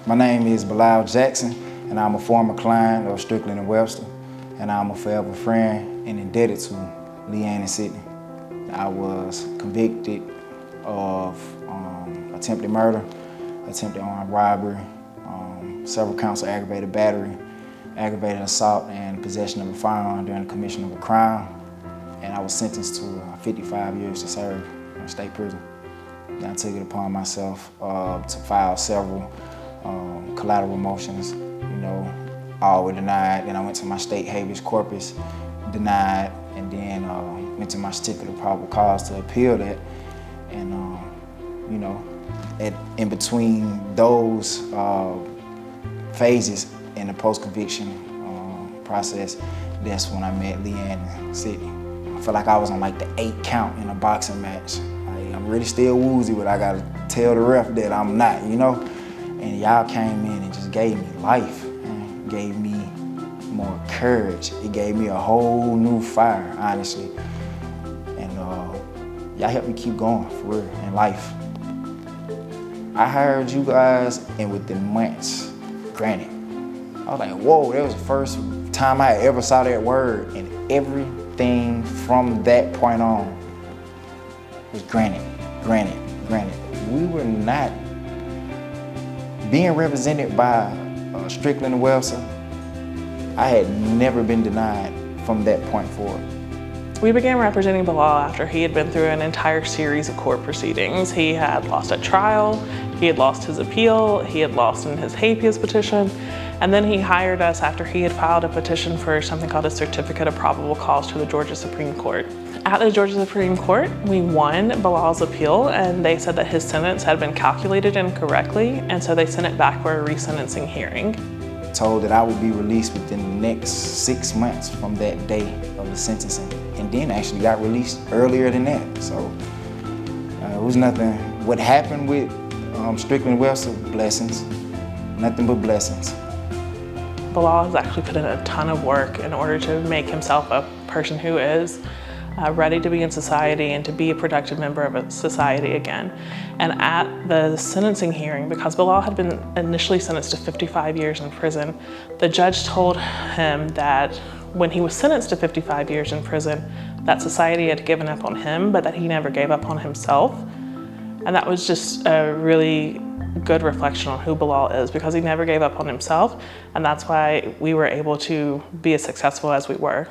My name is Bilal Jackson, and I'm a former client of Strickland and Webster, and I'm a forever friend and indebted to Leanne and Sydney. I was convicted of attempted murder, attempted armed robbery, several counts of aggravated battery, aggravated assault, and possession of a firearm during the commission of a crime. And I was sentenced to 55 years to serve in state prison. And I took it upon myself to file several collateral motions, all were denied. Then I went to my state habeas corpus, denied, and then went to my certificate of probable cause to appeal that. And in between those phases in the post-conviction process, that's when I met Leanne and Sydney. I feel like I was on like the 8th count in a boxing match. I'm really still woozy, but I gotta tell the ref that I'm not, And y'all came in and just gave me life, man. Gave me more courage. It gave me a whole new fire, honestly. And y'all helped me keep going, for real, in life. I hired you guys, and within months, granted, I was like, whoa, that was the first time I ever saw that word, and everything from that point on was granted. We were not being represented by Strickland and Webster. I had never been denied from that point forward. We began representing Bilal after he had been through an entire series of court proceedings. He had lost a trial, he had lost his appeal, he had lost in his habeas petition, and then he hired us after he had filed a petition for something called a certificate of probable cause to the Georgia Supreme Court. At the Georgia Supreme Court, we won Bilal's appeal, and they said that his sentence had been calculated incorrectly, and so they sent it back for a resentencing hearing. Told that I would be released within the next 6 months from that day of the sentencing, and then actually got released earlier than that. So it was nothing. What happened with Strickland and Webster, blessings, nothing but blessings. Bilal has actually put in a ton of work in order to make himself a person who is ready to be in society and to be a productive member of a society again. And at the sentencing hearing, because Bilal had been initially sentenced to 55 years in prison, the judge told him that when he was sentenced to 55 years in prison, that society had given up on him, but that he never gave up on himself. And that was just a really good reflection on who Bilal is, because he never gave up on himself, and that's why we were able to be as successful as we were.